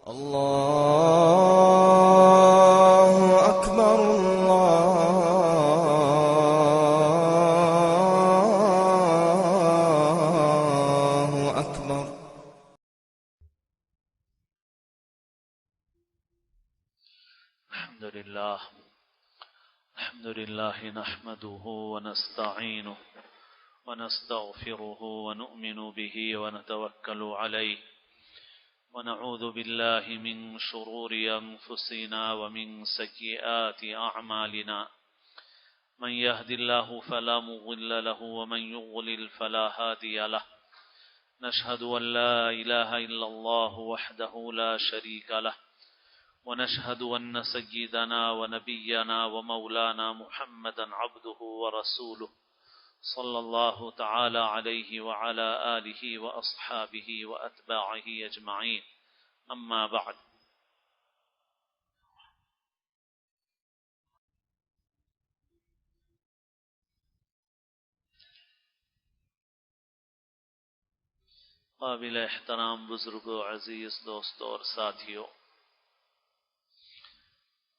الله أكبر الله أكبر. الحمد لله نحمده ونستعينه ونستغفره ونؤمن به ونتوكل عليه ونعوذ بالله من شرور أنفسنا ومن سيئات أعمالنا من يهد الله فلا مضل له ومن يضلل فلا هادي له نشهد أن لا إله إلا الله وحده لا شريك له ونشهد أن سيدنا ونبينا ومولانا محمدا عبده ورسوله صلى الله تعالى عليه وعلى آله وأصحابه وأتباعه أجمعين أما بعد. قابل احترام بزرگوں، عزیز دوستوں اور ساتھیوں،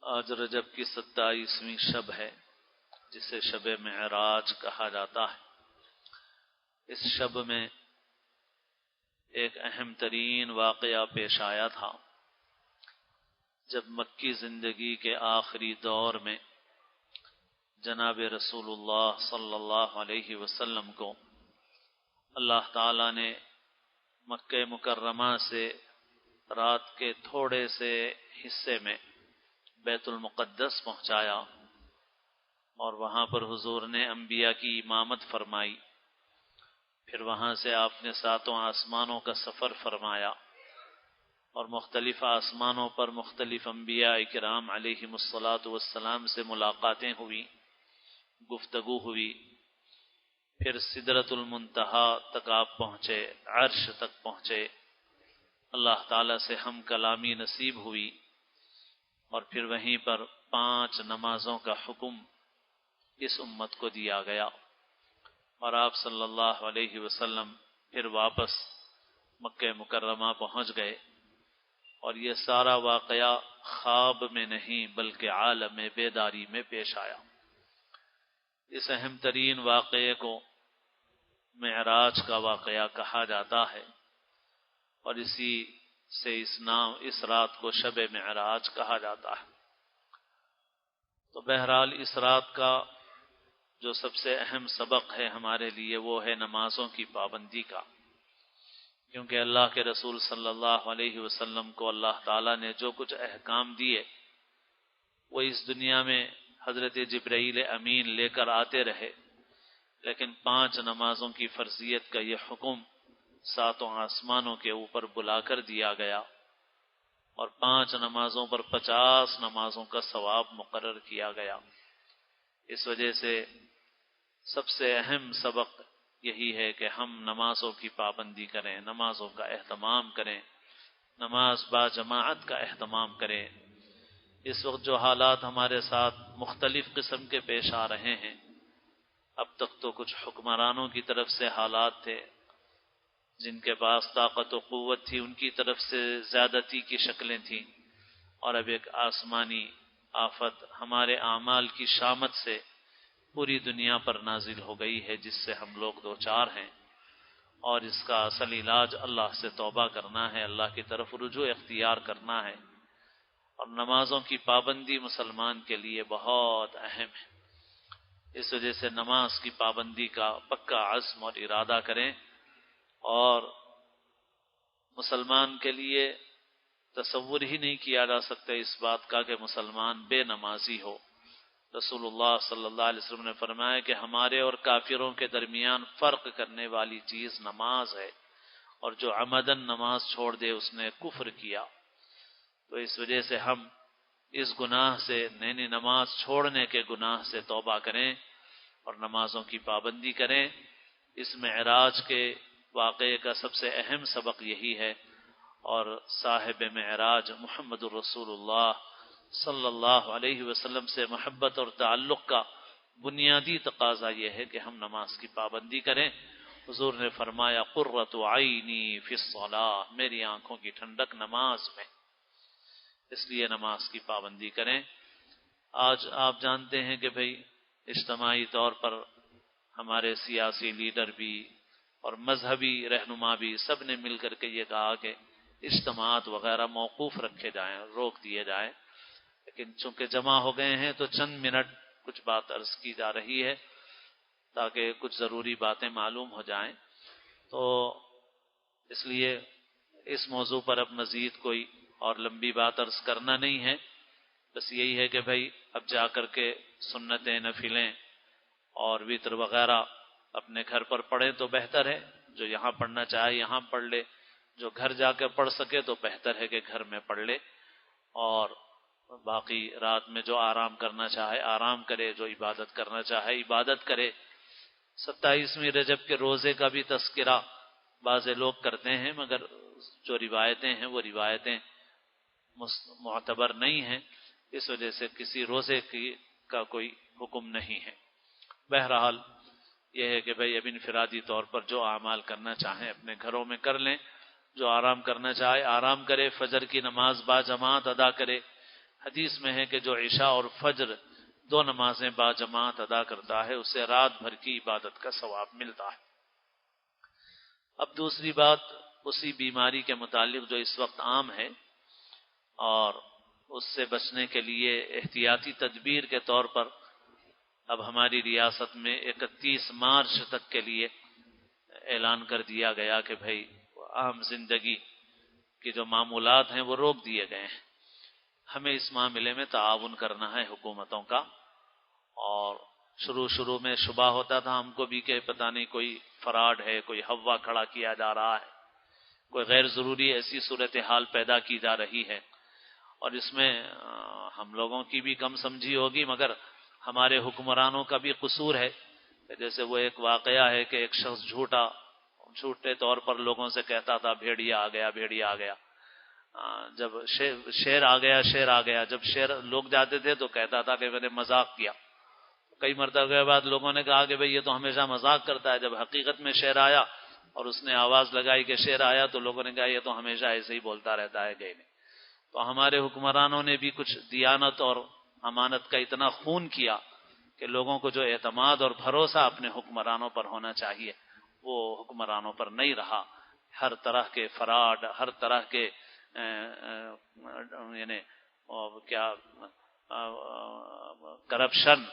آج رجب کی 27ویں شب ہے جسے شب معراج کہا جاتا ہے۔ اس شب میں ایک اہم ترین واقعہ پیش آیا تھا جب مکی زندگی کے آخری دور میں جناب رسول اللہ صلی اللہ علیہ وسلم کو اللہ تعالی نے مکہ مکرمہ سے رات کے تھوڑے سے حصے میں بیت المقدس پہنچایا اور وہاں پر حضور نے انبیاء کی امامت فرمائی۔ پھر وہاں سے آپ نے 7 آسمانوں کا سفر فرمایا اور مختلف آسمانوں پر مختلف انبیاء کرام علیہم الصلاۃ والسلام سے ملاقاتیں ہوئی، گفتگو ہوئی۔ پھر سدرۃ المنتہا تک آپ پہنچے، عرش تک پہنچے، اللہ تعالیٰ سے ہم کلامی نصیب ہوئی، اور پھر وہیں پر 5 نمازوں کا حکم اس امت کو دیا گیا، اور آپ صلی اللہ علیہ وسلم پھر واپس مکہ مکرمہ پہنچ گئے۔ اور یہ سارا واقعہ خواب میں نہیں بلکہ عالم بیداری میں پیش آیا۔ اس اہم ترین واقعے کو معراج کا واقعہ کہا جاتا ہے، اور اسی سے اس رات کو شب معراج کہا جاتا ہے۔ تو بہرحال اس رات کا جو سب سے اہم سبق ہے ہمارے لیے وہ ہے نمازوں کی پابندی کا، کیونکہ اللہ کے رسول صلی اللہ علیہ وسلم کو اللہ تعالیٰ نے جو کچھ احکام دیے وہ اس دنیا میں حضرت جبرائیل امین لے کر آتے رہے، لیکن 5 نمازوں کی فرضیت کا یہ حکم 7 آسمانوں کے اوپر بلا کر دیا گیا، اور 5 نمازوں پر 50 نمازوں کا ثواب مقرر کیا گیا۔ اس وجہ سے سب سے اہم سبق یہی ہے کہ ہم نمازوں کی پابندی کریں، نمازوں کا اہتمام کریں، نماز با جماعت کا اہتمام کریں۔ اس وقت جو حالات ہمارے ساتھ مختلف قسم کے پیش آ رہے ہیں، اب تک تو کچھ حکمرانوں کی طرف سے حالات تھے، جن کے پاس طاقت و قوت تھی ان کی طرف سے زیادتی کی شکلیں تھیں، اور اب ایک آسمانی آفت ہمارے اعمال کی شامت سے پوری دنیا پر نازل ہو گئی ہے، جس سے ہم لوگ دوچار ہیں، اور اس کا اصل علاج اللہ سے توبہ کرنا ہے، اللہ کی طرف رجوع اختیار کرنا ہے۔ اور نمازوں کی پابندی مسلمان کے لیے بہت اہم ہے، اس وجہ سے نماز کی پابندی کا پکا عزم اور ارادہ کریں۔ اور مسلمان کے لیے تصور ہی نہیں کیا جا سکتا اس بات کا کہ مسلمان بے نمازی ہو۔ رسول اللہ صلی اللہ علیہ وسلم نے فرمایا کہ ہمارے اور کافروں کے درمیان فرق کرنے والی چیز نماز ہے، اور جو عمدن نماز چھوڑ دے اس نے کفر کیا۔ تو اس وجہ سے ہم اس گناہ سے، یعنی نماز چھوڑنے کے گناہ سے توبہ کریں اور نمازوں کی پابندی کریں۔ اس معراج کے واقعے کا سب سے اہم سبق یہی ہے، اور صاحب معراج محمد الرسول اللہ صلی اللہ علیہ وسلم سے محبت اور تعلق کا بنیادی تقاضا یہ ہے کہ ہم نماز کی پابندی کریں۔ حضور نے فرمایا قرۃ عینی فی الصلاۃ، میری آنکھوں کی ٹھنڈک نماز میں۔ اس لیے نماز کی پابندی کریں۔ آج آپ جانتے ہیں کہ بھئی اجتماعی طور پر ہمارے سیاسی لیڈر بھی اور مذہبی رہنما بھی سب نے مل کر کے یہ کہا کہ اجتماعات وغیرہ موقوف رکھے جائیں، روک دیے جائیں، لیکن چونکہ جمع ہو گئے ہیں تو چند منٹ کچھ بات عرض کی جا رہی ہے تاکہ کچھ ضروری باتیں معلوم ہو جائیں۔ تو اس لیے اس موضوع پر اب مزید کوئی اور لمبی بات عرض کرنا نہیں ہے، بس یہی ہے کہ بھئی اب جا کر کے سنتیں، نفلیں اور وتر وغیرہ اپنے گھر پر پڑھیں تو بہتر ہے، جو یہاں پڑھنا چاہے یہاں پڑھ لے، جو گھر جا کے پڑھ سکے تو بہتر ہے کہ گھر میں پڑھ لے، اور باقی رات میں جو آرام کرنا چاہے آرام کرے، جو عبادت کرنا چاہے عبادت کرے۔ 27ویں رجب کے روزے کا بھی تذکرہ بعض لوگ کرتے ہیں، مگر جو روایتیں ہیں وہ روایتیں معتبر نہیں ہیں، اس وجہ سے کسی روزے کا کوئی حکم نہیں ہے۔ بہرحال یہ ہے کہ بھئی اب انفرادی طور پر جو اعمال کرنا چاہیں اپنے گھروں میں کر لیں، جو آرام کرنا چاہے آرام کرے، فجر کی نماز با جماعت ادا کرے۔ حدیث میں ہے کہ جو عشاء اور فجر دو نمازیں با جماعت ادا کرتا ہے اسے رات بھر کی عبادت کا ثواب ملتا ہے۔ اب دوسری بات اسی بیماری کے متعلق جو اس وقت عام ہے اور اس سے بچنے کے لیے احتیاطی تدبیر کے طور پر اب ہماری ریاست میں 31 مارچ تک کے لیے اعلان کر دیا گیا کہ بھئی عام زندگی کی جو معمولات ہیں وہ روک دیے گئے ہیں۔ ہمیں اس معاملے میں تعاون کرنا ہے حکومتوں کا، اور شروع میں شبہ ہوتا تھا ہم کو بھی کہ پتہ نہیں کوئی فراڈ ہے، کوئی ہوا کھڑا کیا جا رہا ہے، کوئی غیر ضروری ایسی صورتحال پیدا کی جا رہی ہے، اور اس میں ہم لوگوں کی بھی کم سمجھی ہوگی مگر ہمارے حکمرانوں کا بھی قصور ہے۔ جیسے وہ ایک واقعہ ہے کہ ایک شخص جھوٹے طور پر لوگوں سے کہتا تھا بھیڑیا آ گیا، بھیڑیا آ گیا، جب شیر آ گیا، شیر آ گیا، جب شیر لوگ جاتے تھے تو کہتا تھا کہ میں نے مذاق کیا۔ کئی مرتبہ کے بعد لوگوں نے کہا کہ بھئی یہ تو ہمیشہ مذاق کرتا ہے، جب حقیقت میں شیر آیا اور اس نے آواز لگائی کہ شیر آیا تو لوگوں نے کہا یہ تو ہمیشہ ایسے ہی بولتا رہتا ہے، گئے نہیں۔ تو ہمارے حکمرانوں نے بھی کچھ دیانت اور امانت کا اتنا خون کیا کہ لوگوں کو جو اعتماد اور بھروسہ اپنے حکمرانوں پر ہونا چاہیے وہ حکمرانوں پر نہیں رہا۔ ہر طرح کے فراڈ، ہر طرح کے یعنی کیا کرپشن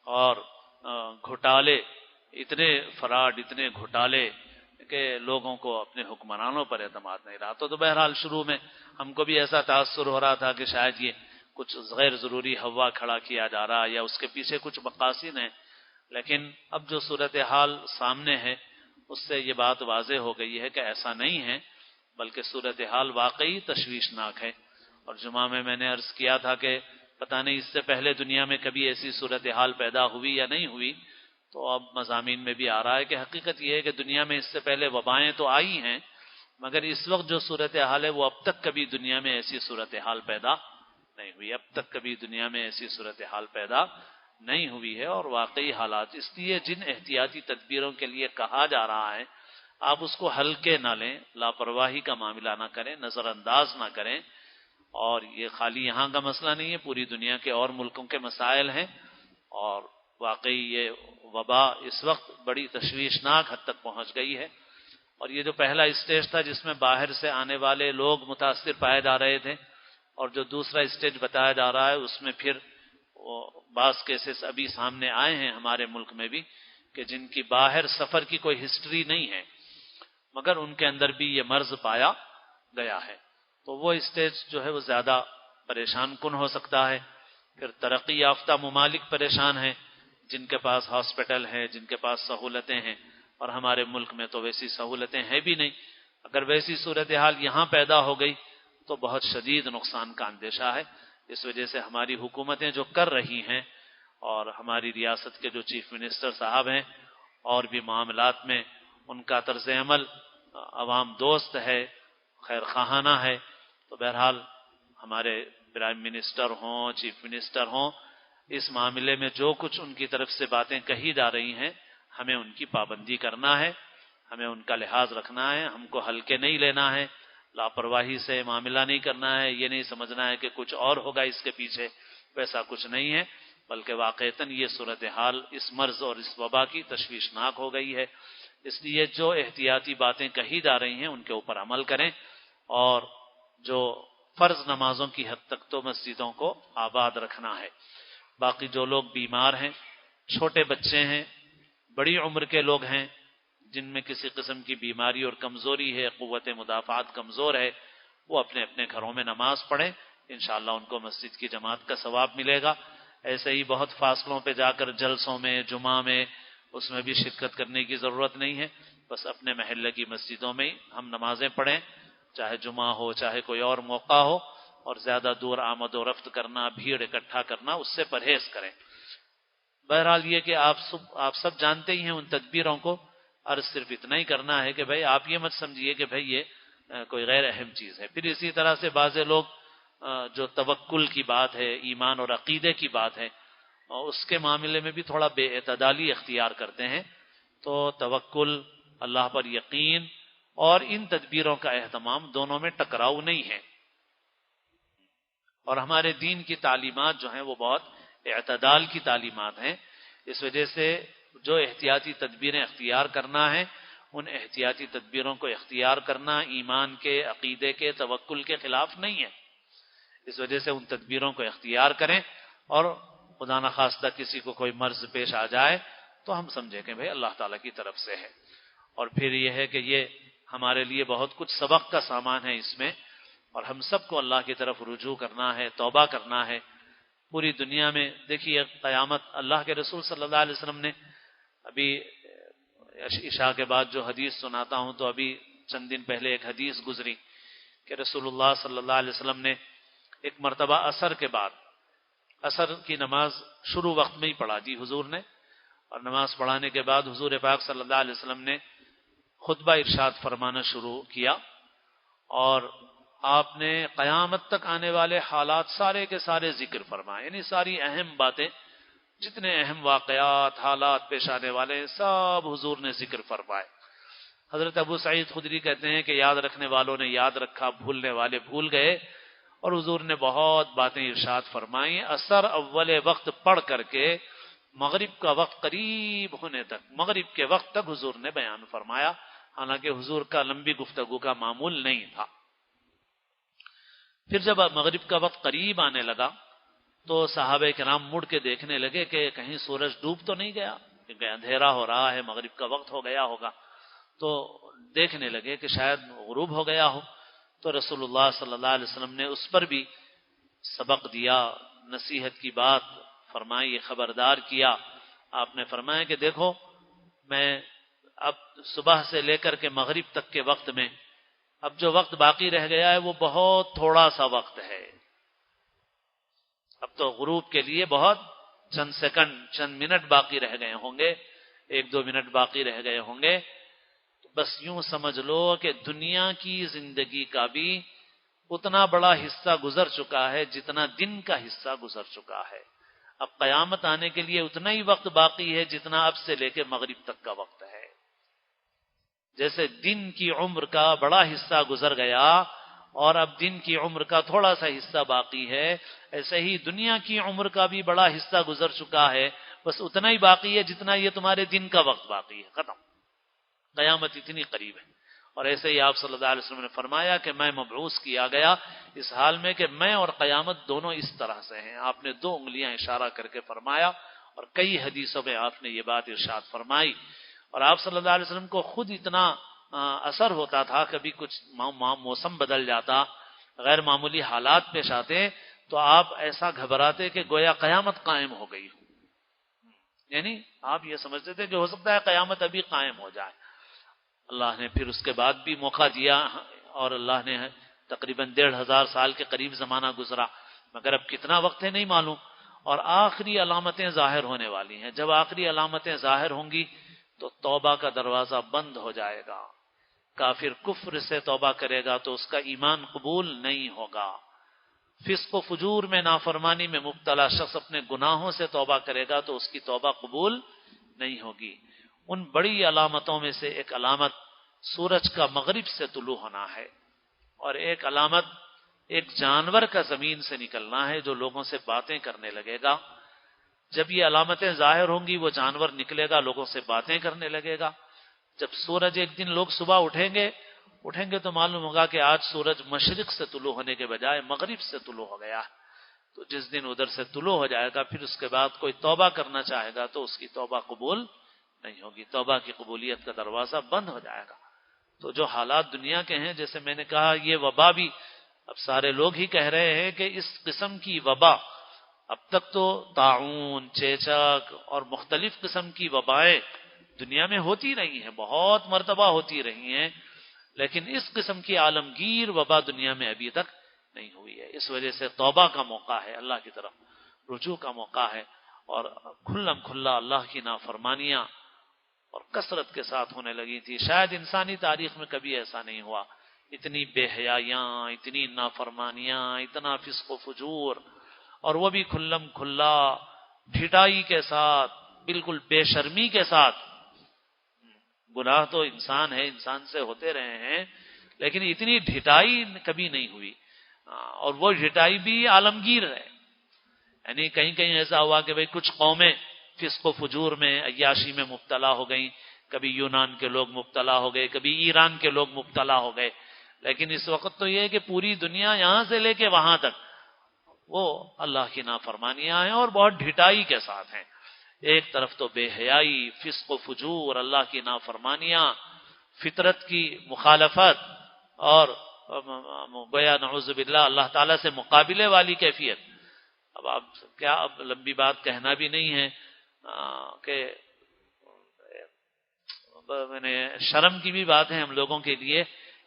اور گھوٹالے، اتنے فراڈ، اتنے گھوٹالے کہ لوگوں کو اپنے حکمرانوں پر اعتماد نہیں رہا۔ تو بہرحال شروع میں ہم کو بھی ایسا تاثر ہو رہا تھا کہ شاید یہ کچھ غیر ضروری ہوا کھڑا کیا جا رہا ہے یا اس کے پیچھے کچھ مقاصد ہیں، لیکن اب جو صورتحال سامنے ہے اس سے یہ بات واضح ہو گئی ہے کہ ایسا نہیں ہے، بلکہ صورتحال واقعی تشویشناک ہے۔ اور جمعہ میں نے عرض کیا تھا کہ پتہ نہیں اس سے پہلے دنیا میں کبھی ایسی صورتحال پیدا ہوئی یا نہیں ہوئی، تو اب مضامین میں بھی آ رہا ہے کہ حقیقت یہ ہے کہ دنیا میں اس سے پہلے وبائیں تو آئی ہیں، مگر اس وقت جو صورتحال ہے وہ اب تک کبھی دنیا میں ایسی صورتحال پیدا نہیں ہوئی، اب تک کبھی دنیا میں ایسی صورتحال پیدا نہیں ہوئی ہے۔ اور واقعی حالات، اس لیے جن احتیاطی تدبیروں کے لیے کہا جا رہا ہے آپ اس کو ہلکے نہ لیں، لاپرواہی کا معاملہ نہ کریں، نظر انداز نہ کریں۔ اور یہ خالی یہاں کا مسئلہ نہیں ہے، پوری دنیا کے اور ملکوں کے مسائل ہیں، اور واقعی یہ وبا اس وقت بڑی تشویشناک حد تک پہنچ گئی ہے۔ اور یہ جو پہلا اسٹیج تھا جس میں باہر سے آنے والے لوگ متاثر پائے جا رہے تھے، اور جو دوسرا اسٹیج بتایا جا رہا ہے اس میں پھر بعض کیسز ابھی سامنے آئے ہیں ہمارے ملک میں بھی کہ جن کی باہر سفر کی کوئی ہسٹری نہیں ہے مگر ان کے اندر بھی یہ مرض پایا گیا ہے۔ تو وہ اسٹیج جو ہے وہ زیادہ پریشان کن ہو سکتا ہے۔ پھر ترقی یافتہ ممالک پریشان ہیں جن کے پاس ہاسپٹل ہیں، جن کے پاس سہولتیں ہیں، اور ہمارے ملک میں تو ویسی سہولتیں ہیں بھی نہیں۔ اگر ویسی صورتحال یہاں پیدا ہو گئی تو بہت شدید نقصان کا اندیشہ ہے۔ اس وجہ سے ہماری حکومتیں جو کر رہی ہیں اور ہماری ریاست کے جو چیف منسٹر صاحب ہیں اور بھی معاملات میں ان کا طرز عمل عوام دوست ہے، خیر خواہانہ ہے، تو بہرحال ہمارے پرائم منسٹر ہوں، چیف منسٹر ہوں، اس معاملے میں جو کچھ ان کی طرف سے باتیں کہی جا رہی ہیں ہمیں ان کی پابندی کرنا ہے، ہمیں ان کا لحاظ رکھنا ہے، ہم کو ہلکے نہیں لینا ہے، لاپرواہی سے معاملہ نہیں کرنا ہے، یہ نہیں سمجھنا ہے کہ کچھ اور ہوگا اس کے پیچھے، ویسا کچھ نہیں ہے، بلکہ واقعتاً یہ صورتحال اس مرض اور اس وبا کی تشویشناک ہو گئی ہے۔ اس لیے جو احتیاطی باتیں کہی جا رہی ہیں ان کے اوپر عمل کریں، اور جو فرض نمازوں کی حد تک تو مسجدوں کو آباد رکھنا ہے۔ باقی جو لوگ بیمار ہیں، چھوٹے بچے ہیں، بڑی عمر کے لوگ ہیں جن میں کسی قسم کی بیماری اور کمزوری ہے، قوت مدافعت کمزور ہے، وہ اپنے اپنے گھروں میں نماز پڑھیں، انشاءاللہ ان کو مسجد کی جماعت کا ثواب ملے گا۔ ایسے ہی بہت فاصلوں پہ جا کر جلسوں میں، جمعہ میں، اس میں بھی شرکت کرنے کی ضرورت نہیں ہے، بس اپنے محلے کی مسجدوں میں ہی ہم نمازیں پڑھیں، چاہے جمعہ ہو چاہے کوئی اور موقع ہو، اور زیادہ دور آمد و رفت کرنا، بھیڑ اکٹھا کرنا، اس سے پرہیز کریں۔ بہرحال یہ کہ آپ سب جانتے ہی ہیں ان تدبیروں کو، اور صرف اتنا ہی کرنا ہے کہ بھئی آپ یہ مت سمجھیے کہ بھئی یہ کوئی غیر اہم چیز ہے۔ پھر اسی طرح سے بعض لوگ جو توکل کی بات ہے، ایمان اور عقیدے کی بات ہے، اور اس کے معاملے میں بھی تھوڑا بے اعتدالی اختیار کرتے ہیں، تو توکل، اللہ پر یقین اور ان تدبیروں کا اہتمام دونوں میں ٹکراؤ نہیں ہے، اور ہمارے دین کی تعلیمات جو ہیں وہ بہت اعتدال کی تعلیمات ہیں۔ اس وجہ سے جو احتیاطی تدبیریں اختیار کرنا ہے، ان احتیاطی تدبیروں کو اختیار کرنا ایمان کے، عقیدے کے، توکل کے خلاف نہیں ہے۔ اس وجہ سے ان تدبیروں کو اختیار کریں، اور خدا نخواستہ کسی کو کوئی مرض پیش آ جائے تو ہم سمجھیں کہ بھئی اللہ تعالیٰ کی طرف سے ہے۔ اور پھر یہ ہے کہ یہ ہمارے لیے بہت کچھ سبق کا سامان ہے اس میں، اور ہم سب کو اللہ کی طرف رجوع کرنا ہے، توبہ کرنا ہے۔ پوری دنیا میں دیکھیے قیامت، اللہ کے رسول صلی اللہ علیہ وسلم نے ابھی عشاء کے بعد جو حدیث سناتا ہوں، تو ابھی چند دن پہلے ایک حدیث گزری کہ رسول اللہ صلی اللہ علیہ وسلم نے ایک مرتبہ عصر کے بعد، عصر کی نماز شروع وقت میں ہی پڑھا دی حضور نے، اور نماز پڑھانے کے بعد حضور پاک صلی اللہ علیہ وسلم نے خطبہ ارشاد فرمانا شروع کیا، اور آپ نے قیامت تک آنے والے حالات سارے کے سارے ذکر فرمائے، یعنی ساری اہم باتیں، جتنے اہم واقعات، حالات پیش آنے والے سب حضور نے ذکر فرمائے۔ حضرت ابو سعید خدری کہتے ہیں کہ یاد رکھنے والوں نے یاد رکھا، بھولنے والے بھول گئے، اور حضور نے بہت باتیں ارشاد فرمائیں۔ عصر اول وقت پڑھ کر کے مغرب کا وقت قریب ہونے تک، مغرب کے وقت تک حضور نے بیان فرمایا، حالانکہ حضور کا لمبی گفتگو کا معمول نہیں تھا۔ پھر جب مغرب کا وقت قریب آنے لگا تو صحابہ کرام مڑ کے دیکھنے لگے کہ کہیں سورج ڈوب تو نہیں گیا، کیونکہ اندھیرا ہو رہا ہے، مغرب کا وقت ہو گیا ہوگا، تو دیکھنے لگے کہ شاید غروب ہو گیا ہو۔ تو رسول اللہ صلی اللہ علیہ وسلم نے اس پر بھی سبق دیا، نصیحت کی بات فرمائی، خبردار کیا۔ آپ نے فرمایا کہ دیکھو، میں اب صبح سے لے کر کے مغرب تک کے وقت میں اب جو وقت باقی رہ گیا ہے وہ بہت تھوڑا سا وقت ہے، اب تو غروب کے لیے بہت چند سیکنڈ، چند منٹ باقی رہ گئے ہوں گے، 1-2 منٹ باقی رہ گئے ہوں گے۔ بس یوں سمجھ لو کہ دنیا کی زندگی کا بھی اتنا بڑا حصہ گزر چکا ہے جتنا دن کا حصہ گزر چکا ہے۔ اب قیامت آنے کے لیے اتنا ہی وقت باقی ہے جتنا اب سے لے کے مغرب تک کا وقت ہے۔ جیسے دن کی عمر کا بڑا حصہ گزر گیا اور اب دن کی عمر کا تھوڑا سا حصہ باقی ہے، ایسے ہی دنیا کی عمر کا بھی بڑا حصہ گزر چکا ہے، بس اتنا ہی باقی ہے جتنا یہ تمہارے دن کا وقت باقی ہے، ختم۔ قیامت اتنی قریب ہے۔ اور ایسے ہی آپ صلی اللہ علیہ وسلم نے فرمایا کہ میں مبعوث کیا گیا اس حال میں کہ میں اور قیامت دونوں اس طرح سے ہیں۔ آپ نے 2 انگلیاں اشارہ کر کے فرمایا، اور کئی حدیثوں میں آپ نے یہ بات ارشاد فرمائی۔ اور آپ صلی اللہ علیہ وسلم کو خود اتنا اثر ہوتا تھا، کبھی کچھ موسم بدل جاتا، غیر معمولی حالات پیش آتے تو آپ ایسا گھبراتے کہ گویا قیامت قائم ہو گئی ہو، یعنی آپ یہ سمجھتے تھے کہ ہو سکتا ہے قیامت ابھی قائم ہو جائے۔ اللہ نے پھر اس کے بعد بھی موقع دیا، اور اللہ نے تقریباً 1500 سال کے قریب زمانہ گزرا، مگر اب کتنا وقت ہے نہیں معلوم، اور آخری علامتیں ظاہر ہونے والی ہیں۔ جب آخری علامتیں ظاہر ہوں گی تو توبہ کا دروازہ بند ہو جائے گا، کافر کفر سے توبہ کرے گا تو اس کا ایمان قبول نہیں ہوگا، فسق و فجور میں، نافرمانی میں مبتلا شخص اپنے گناہوں سے توبہ کرے گا تو اس کی توبہ قبول نہیں ہوگی۔ ان بڑی علامتوں میں سے ایک علامت سورج کا مغرب سے طلوع ہونا ہے۔ اور ایک علامت ایک جانور کا زمین سے نکلنا ہے جو لوگوں سے باتیں کرنے لگے گا. جب یہ علامتیں ظاہر ہوں گی وہ جانور نکلے گا لوگوں سے باتیں کرنے لگے گا. جب سورج ایک دن لوگ صبح اٹھیں گے تو معلوم ہوگا کہ آج سورج مشرق سے طلوع ہونے کے بجائے مغرب سے طلوع ہو گیا. تو جس دن ادھر سے طلوع ہو جائے گا پھر اس کے بعد کوئی توبہ کرنا چاہے گا تو اس کی توبہ قبول نہیں ہوگی. توبہ کی قبولیت کا دروازہ بند ہو جائے گا. تو جو حالات دنیا کے ہیں، جیسے میں نے کہا یہ وبا بھی اب سارے لوگ ہی کہہ رہے ہیں کہ اس قسم کی وبا، اب تک تو طاعون، چیچک اور مختلف قسم کی وبائیں دنیا میں ہوتی رہی ہیں، بہت مرتبہ ہوتی رہی ہیں، لیکن اس قسم کی عالمگیر وبا دنیا میں ابھی تک نہیں ہوئی ہے. اس وجہ سے توبہ کا موقع ہے، اللہ کی طرف رجوع کا موقع ہے، اور کھلم کھلا اللہ کی نافرمانیاں اور کثرت کے ساتھ ہونے لگی تھی. شاید انسانی تاریخ میں کبھی ایسا نہیں ہوا. اتنی بے حیائیاں، اتنی نافرمانیاں، اتنا فسق و فجور، اور وہ بھی کھلم کھلا ڈھٹائی کے ساتھ، بالکل بے شرمی کے ساتھ. گناہ تو انسان ہے، انسان سے ہوتے رہے ہیں، لیکن اتنی ڈھٹائی کبھی نہیں ہوئی. اور وہ ڈھٹائی بھی عالمگیر ہے. یعنی کہیں کہیں ایسا ہوا کہ بھئی کچھ قومیں فسق و فجور میں، عیاشی میں مبتلا ہو گئیں. کبھی یونان کے لوگ مبتلا ہو گئے، کبھی ایران کے لوگ مبتلا ہو گئے. لیکن اس وقت تو یہ ہے کہ پوری دنیا یہاں سے لے کے وہاں تک وہ اللہ کی نافرمانیاں ہیں اور بہت ڈھٹائی کے ساتھ ہیں. ایک طرف تو بے حیائی، فسق و فجور، اللہ کی نافرمانیاں، فطرت کی مخالفت، اور گویا نعوذ باللہ اللہ تعالیٰ سے مقابلے والی کیفیت. اب آپ کیا، اب لمبی بات کہنا بھی نہیں ہے کہ میں نے شرم کی بھی بات ہے ہم لوگوں کے لیے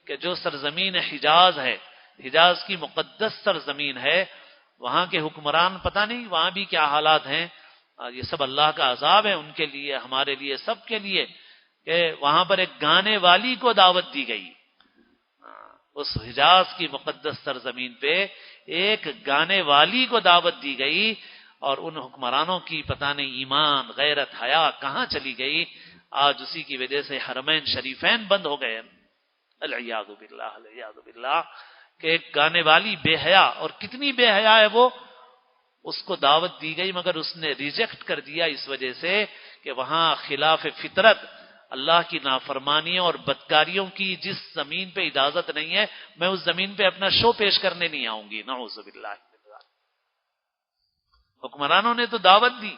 کہ جو سرزمین حجاز ہے، حجاز کی مقدس سرزمین ہے، وہاں کے حکمران پتہ نہیں وہاں بھی کیا حالات ہیں. یہ سب اللہ کا عذاب ہے ان کے لیے، ہمارے لیے، سب کے لیے، کہ وہاں پر ایک گانے والی کو دعوت دی گئی. اس حجاز کی مقدس سرزمین پہ ایک گانے والی کو دعوت دی گئی، اور ان حکمرانوں کی پتہ نہیں ایمان، غیرت، حیا کہاں چلی گئی. آج اسی کی وجہ سے حرمین شریفین بند ہو گئے. العیاذ باللہ، العیاذ باللہ، کہ ایک گانے والی بے حیا، اور کتنی بے حیا ہے وہ، اس کو دعوت دی گئی مگر اس نے ریجیکٹ کر دیا اس وجہ سے کہ وہاں خلاف فطرت اللہ کی نافرمانیوں اور بدکاریوں کی جس زمین پہ اجازت نہیں ہے، میں اس زمین پہ اپنا شو پیش کرنے نہیں آؤں گی. نعوذ باللہ. حکمرانوں نے تو دعوت دی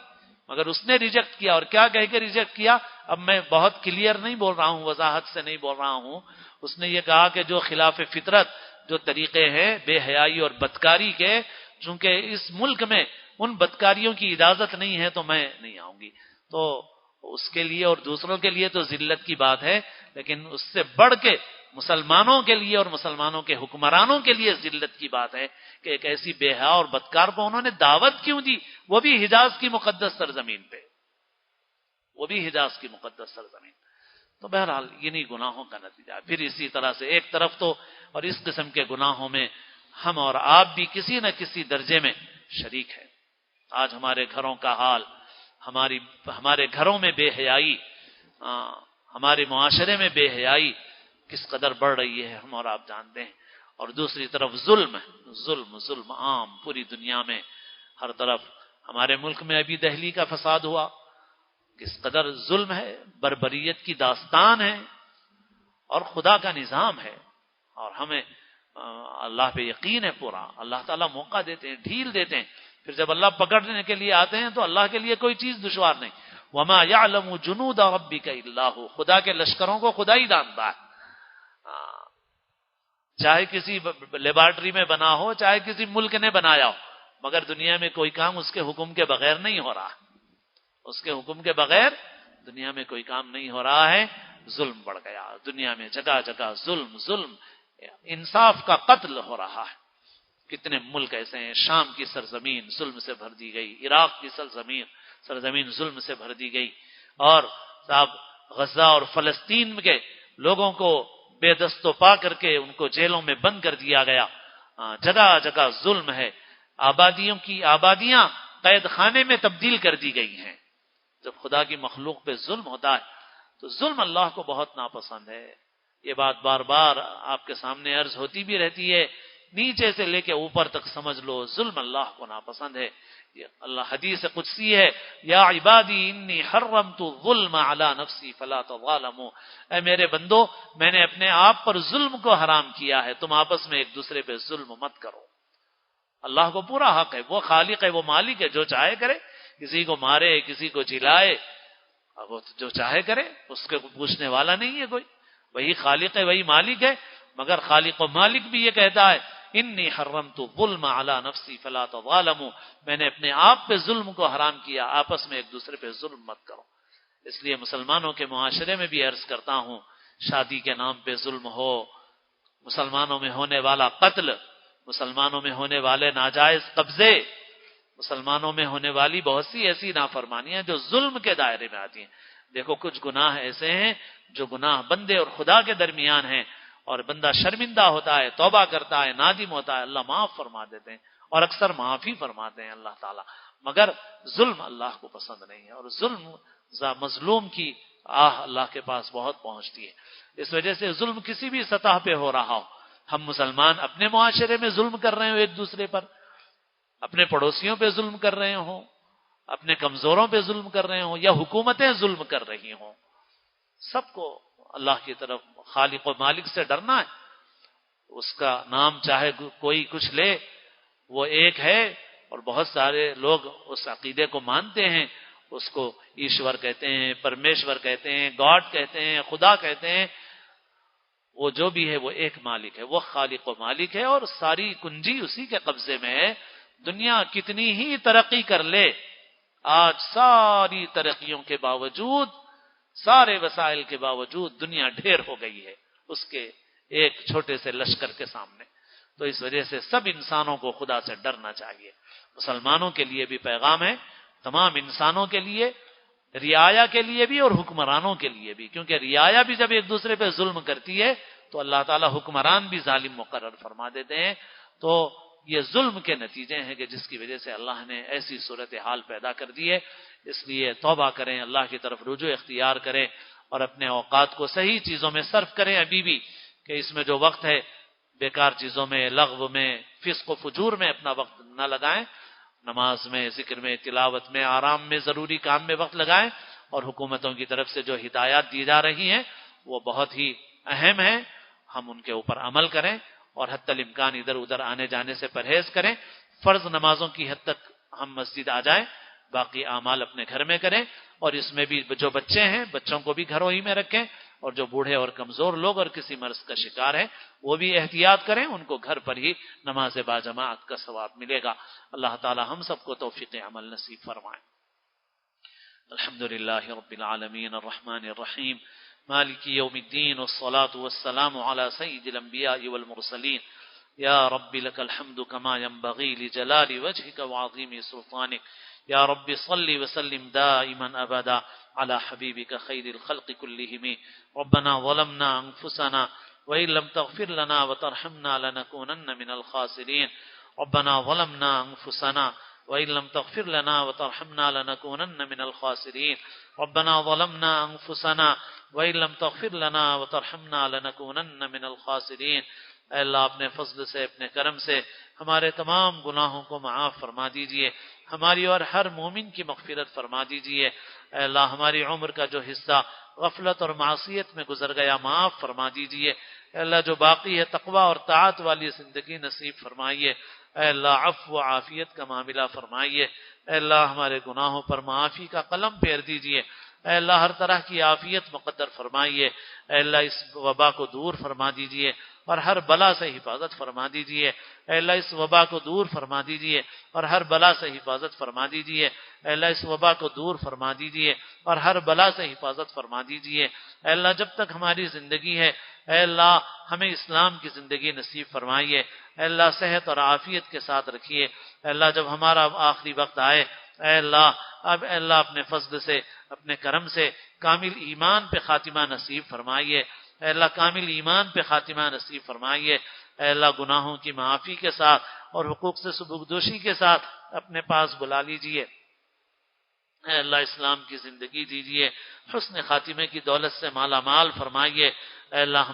مگر اس نے ریجیکٹ کیا. اور کیا کہہ کے ریجیکٹ کیا، اب میں بہت کلیئر نہیں بول رہا ہوں، وضاحت سے نہیں بول رہا ہوں. اس نے یہ کہا کہ جو خلاف فطرت جو طریقے ہیں بے حیائی اور بدکاری کے، چونکہ اس ملک میں ان بدکاریوں کی اجازت نہیں ہے تو میں نہیں آؤں گی. تو اس کے لیے اور دوسروں کے لیے تو ذلت کی بات ہے، لیکن اس سے بڑھ کے مسلمانوں کے لیے اور مسلمانوں کے حکمرانوں کے لیے ذلت کی بات ہے کہ ایک ایسی بے حیا اور بدکار کو انہوں نے دعوت کیوں دی، وہ بھی حجاز کی مقدس سرزمین پہ، وہ بھی حجاز کی مقدس سرزمین. تو بہرحال انہی گناہوں کا نتیجہ. پھر اسی طرح سے ایک طرف تو، اور اس قسم کے گناہوں میں ہم اور آپ بھی کسی نہ کسی درجے میں شریک ہیں. آج ہمارے گھروں کا حال، ہمارے گھروں میں بے حیائی، ہمارے معاشرے میں بے حیائی کس قدر بڑھ رہی ہے ہم اور آپ جانتے ہیں. اور دوسری طرف ظلم عام پوری دنیا میں ہر طرف. ہمارے ملک میں ابھی دہلی کا فساد ہوا، کس قدر ظلم ہے، بربریت کی داستان ہے، اور خدا کا نظام ہے. اور ہمیں اللہ پہ یقین ہے پورا. اللہ تعالیٰ موقع دیتے ہیں، ڈھیل دیتے ہیں، پھر جب اللہ پکڑنے کے لیے آتے ہیں تو اللہ کے لیے کوئی چیز دشوار نہیں. وما يعلم جنود ربك الا هو، خدا کے لشکروں کو خدا ہی جانتا ہے. چاہے کسی لیبارٹری میں بنا ہو، چاہے کسی ملک نے بنایا ہو، مگر دنیا میں کوئی کام اس کے حکم کے بغیر نہیں ہو رہا. اس کے حکم کے بغیر دنیا میں کوئی کام نہیں ہو رہا ہے. ظلم بڑھ گیا دنیا میں، جگہ جگہ ظلم، انصاف کا قتل ہو رہا ہے. کتنے ملک ایسے ہیں، شام کی سرزمین ظلم سے بھر دی گئی، عراق کی سرزمین ظلم سے بھر دی گئی، اور صاحب غزہ اور فلسطین کے لوگوں کو بے دست و پا کر کے ان کو جیلوں میں بند کر دیا گیا. جگہ جگہ ظلم ہے. آبادیاں قید خانے میں تبدیل کر دی گئی ہیں. جب خدا کی مخلوق پہ ظلم ہوتا ہے تو ظلم اللہ کو بہت ناپسند ہے. یہ بات بار بار آپ کے سامنے عرض ہوتی بھی رہتی ہے، نیچے سے لے کے اوپر تک سمجھ لو ظلم اللہ کو ناپسند ہے۔ یہ اللہ حدیث قدسی ہے، یا عبادی انی حرمت الظلم علی نفسی فلا تظالموا، اے میرے بندو میں نے اپنے آپ پر ظلم کو حرام کیا ہے، تم آپس میں ایک دوسرے پہ ظلم مت کرو۔ اللہ کو پورا حق ہے، وہ خالق ہے، وہ مالک ہے، جو چاہے کرے، کسی کو مارے کسی کو جلائے، وہ جو چاہے کرے، اس کے پوچھنے والا نہیں ہے کوئی، وہی خالق ہے وہی مالک ہے۔ مگر خالق و مالک بھی یہ کہتا ہے انی حرمت الظلم علی نفسی فلا تظالموا، میں نے اپنے آپ پہ ظلم کو حرام کیا، آپس میں ایک دوسرے پہ ظلم مت کرو۔ اس لیے مسلمانوں کے معاشرے میں بھی عرض کرتا ہوں، شادی کے نام پہ ظلم ہو، مسلمانوں میں ہونے والا قتل، مسلمانوں میں ہونے والے ناجائز قبضے، مسلمانوں میں ہونے والی بہت سی ایسی نافرمانیاں جو ظلم کے دائرے میں آتی ہیں۔ دیکھو کچھ گناہ ایسے ہیں جو گناہ بندے اور خدا کے درمیان ہیں، اور بندہ شرمندہ ہوتا ہے، توبہ کرتا ہے، نادم ہوتا ہے، اللہ معاف فرما دیتے ہیں، اور اکثر معاف ہی فرماتے ہیں اللہ تعالیٰ۔ مگر ظلم اللہ کو پسند نہیں ہے، اور مظلوم کی آہ اللہ کے پاس بہت پہنچتی ہے۔ اس وجہ سے ظلم کسی بھی سطح پہ ہو رہا ہو، ہم مسلمان اپنے معاشرے میں ظلم کر رہے ہوں ایک دوسرے پر، اپنے پڑوسیوں پہ ظلم کر رہے ہوں، اپنے کمزوروں پہ ظلم کر رہے ہوں، یا حکومتیں ظلم کر رہی ہوں، سب کو اللہ کی طرف خالق و مالک سے ڈرنا ہے۔ اس کا نام چاہے کوئی کچھ لے، وہ ایک ہے، اور بہت سارے لوگ اس عقیدے کو مانتے ہیں، اس کو ایشور کہتے ہیں، پرمیشور کہتے ہیں، گاڈ کہتے ہیں، خدا کہتے ہیں۔ وہ جو بھی ہے وہ ایک مالک ہے، وہ خالق و مالک ہے، اور ساری کنجی اسی کے قبضے میں ہے۔ دنیا کتنی ہی ترقی کر لے، آج ساری ترقیوں کے باوجود، سارے وسائل کے باوجود دنیا ڈھیر ہو گئی ہے اس کے ایک چھوٹے سے لشکر کے سامنے۔ تو اس وجہ سے سب انسانوں کو خدا سے ڈرنا چاہیے۔ مسلمانوں کے لیے بھی پیغام ہے، تمام انسانوں کے لیے، رعایا کے لیے بھی اور حکمرانوں کے لیے بھی، کیونکہ رعایا بھی جب ایک دوسرے پہ ظلم کرتی ہے تو اللہ تعالیٰ حکمران بھی ظالم مقرر فرما دیتے ہیں۔ تو یہ ظلم کے نتیجے ہیں کہ جس کی وجہ سے اللہ نے ایسی صورتحال پیدا کر دی ہے۔ اس لیے توبہ کریں، اللہ کی طرف رجوع اختیار کریں، اور اپنے اوقات کو صحیح چیزوں میں صرف کریں ابھی بھی، کہ اس میں جو وقت ہے بیکار چیزوں میں، لغو میں، فسق و فجور میں اپنا وقت نہ لگائیں، نماز میں، ذکر میں، تلاوت میں، آرام میں، ضروری کام میں وقت لگائیں، اور حکومتوں کی طرف سے جو ہدایات دی جا رہی ہیں وہ بہت ہی اہم ہیں، ہم ان کے اوپر عمل کریں، اور حتی الامکان ادھر ادھر آنے جانے سے پرہیز کریں۔ فرض نمازوں کی حد تک ہم مسجد آ جائیں، باقی اعمال اپنے گھر میں کریں، اور اس میں بھی جو بچے ہیں بچوں کو بھی گھروں ہی میں رکھیں، اور جو بوڑھے اور کمزور لوگ اور کسی مرض کا شکار ہیں وہ بھی احتیاط کریں، ان کو گھر پر ہی نماز باجماعت کا ثواب ملے گا۔ اللہ تعالی ہم سب کو توفیق عمل نصیب فرمائے۔ الحمدللہ رب العالمین الرحمن الرحیم مالک یوم الدین والصلاة والسلام على سید الانبیاء والمرسلین یا رب لك الحمد كما ينبغي لجلال وجهك وعظيم سلطانك یا رب صل وسلم دائما ابدا على حبيبك خير الخلق كلهم ربنا ظلمنا انفسنا وإن لم تغفر لنا وترحمنا لنكونن من الخاسرين ربنا ظلمنا انفسنا وإن لم تغفر لنا وترحمنا لنكونن من الخاسرين ربنا ظلمنا انفسنا وإن لم تغفر لنا وترحمنا لنكونن من الخاسرين۔ اے اللہ اپنے فضل سے، اپنے کرم سے ہمارے تمام گناہوں کو معاف فرما دیجئے، ہماری اور ہر مومن کی مغفرت فرما دیجئے۔ اے اللہ ہماری عمر کا جو حصہ غفلت اور معصیت میں گزر گیا معاف فرما دیجئے۔ اے اللہ جو باقی ہے تقوی اور طاعت والی زندگی نصیب فرمائیے۔ اے اللہ عفو و عافیت کا معاملہ فرمائیے۔ اے اللہ ہمارے گناہوں پر معافی کا قلم پھیر دیجئے۔ اے اللہ ہر طرح کی عافیت مقدر فرمائیے۔ اے اللہ اس وبا کو دور فرما دیجئے اور ہر بلا سے حفاظت فرما دیجئے۔ اے اللہ اس وبا کو دور فرما دیجئے اور ہر بلا سے حفاظت فرما دیجئے۔ اے اللہ اس وبا کو دور فرما دیجئے اور ہر بلا سے حفاظت فرما دیجئے۔ اے اللہ جب تک ہماری زندگی ہے اے اللہ ہمیں اسلام کی زندگی نصیب فرمائیے۔ اے اللہ صحت اور عافیت کے ساتھ رکھیے۔ اے اللہ جب ہمارا آخری وقت آئے اے اللہ اب اے اللہ اپنے فضل سے، اپنے کرم سے کامل ایمان پہ خاتمہ نصیب فرمائیے۔ اے اللہ کامل ایمان پہ خاتمہ نصیب فرمائیے۔ اے اللہ گناہوں کی معافی کے ساتھ اور حقوق سے سبکدوشی کے ساتھ اپنے پاس بلا لیجئے۔ اے اللہ اسلام کی زندگی دیجئے، حسن خاتمے کی دولت سے مالا مال فرمائیے۔ اے اللہ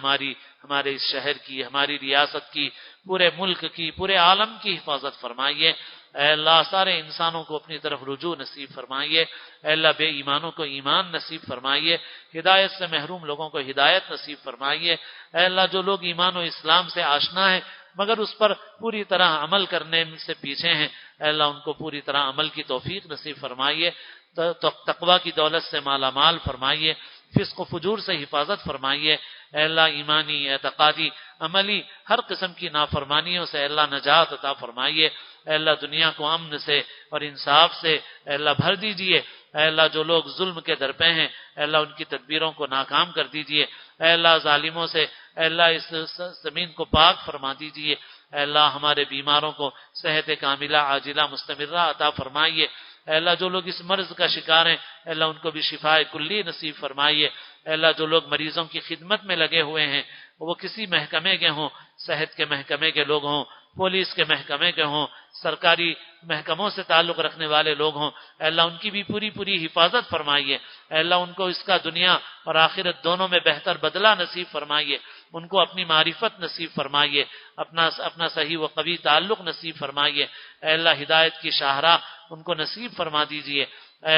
ہمارے اس شہر کی، ہماری ریاست کی، پورے ملک کی، پورے عالم کی حفاظت فرمائیے۔ اے اللہ سارے انسانوں کو اپنی طرف رجوع نصیب فرمائیے۔ اے اللہ بے ایمانوں کو ایمان نصیب فرمائیے، ہدایت سے محروم لوگوں کو ہدایت نصیب فرمائیے۔ اے اللہ جو لوگ ایمان و اسلام سے آشنا ہیں مگر اس پر پوری طرح عمل کرنے سے پیچھے ہیں، اے اللہ ان کو پوری طرح عمل کی توفیق نصیب فرمائیے، تقوی کی دولت سے مالا مال فرمائیے، فسق و فجور سے حفاظت فرمائیے۔ اے اللہ ایمانی، اعتقادی، عملی ہر قسم کی نافرمانیوں سے اے اللہ نجات عطا فرمائیے۔ اے اللہ دنیا کو امن سے اور انصاف سے اے اللہ بھر دیجئے۔ اے اللہ جو لوگ ظلم کے درپے ہیں اے اللہ ان کی تدبیروں کو ناکام کر دیجئے۔ اے اللہ ظالموں سے اے اللہ اس زمین کو پاک فرما دیجئے۔ اے اللہ ہمارے بیماروں کو صحت کاملہ عاجلہ مستمرہ عطا فرمائیے۔ اے اللہ جو لوگ اس مرض کا شکار ہیں اے اللہ ان کو بھی شفاء کلی نصیب فرمائیے۔ اے اللہ جو لوگ مریضوں کی خدمت میں لگے ہوئے ہیں وہ کسی محکمے کے ہوں، صحت کے محکمے کے لوگ ہوں، پولیس کے محکمے کے ہوں، سرکاری محکموں سے تعلق رکھنے والے لوگ ہوں، اے اللہ ان کی بھی پوری حفاظت فرمائیے۔ اے اللہ ان کو اس کا دنیا اور آخرت دونوں میں بہتر بدلہ نصیب فرمائیے، ان کو اپنی معرفت نصیب فرمائیے، اپنا صحیح و قوی تعلق نصیب فرمائیے۔ اے اللہ ہدایت کی شاہراہ ان کو نصیب فرما دیجئے۔ اے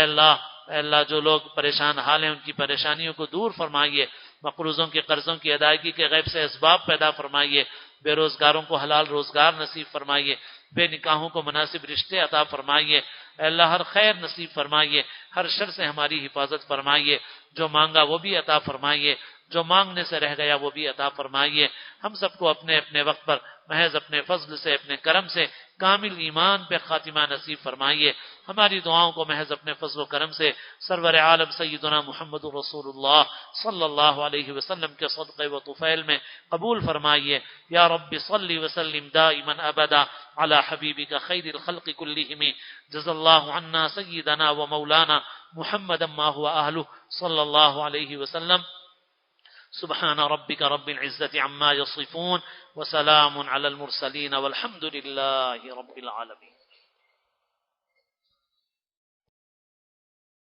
اللہ جو لوگ پریشان حال ہیں ان کی پریشانیوں کو دور فرمائیے، مقروضوں کے قرضوں کی ادائیگی کے غیب سے اسباب پیدا فرمائیے، بے روزگاروں کو حلال روزگار نصیب فرمائیے، بے نکاحوں کو مناسب رشتے عطا فرمائیے۔ اے اللہ ہر خیر نصیب فرمائیے، ہر شر سے ہماری حفاظت فرمائیے، جو مانگا وہ بھی عطا فرمائیے، جو مانگنے سے رہ گیا وہ بھی عطا فرمائیے۔ ہم سب کو اپنے اپنے وقت پر محض اپنے فضل سے، اپنے کرم سے کامل ایمان پہ خاتمہ نصیب فرمائیے۔ ہماری دعاؤں کو محض اپنے فضل و کرم سے سرور عالم سیدنا محمد رسول اللہ صلی اللہ علیہ وسلم کے صدقے و طفیل میں قبول فرمائیے۔ یا رب صلی وسلم دائما ابدا علی حبیبک خیر الخلق کلہم، جزا اللہ عنا سیدنا و مولانا محمد ما هو اہلہ صلی اللہ علیہ وسلم۔ سبحان ربك رب العزة عما يصفون وسلام على المرسلين والحمد لله رب العالمين۔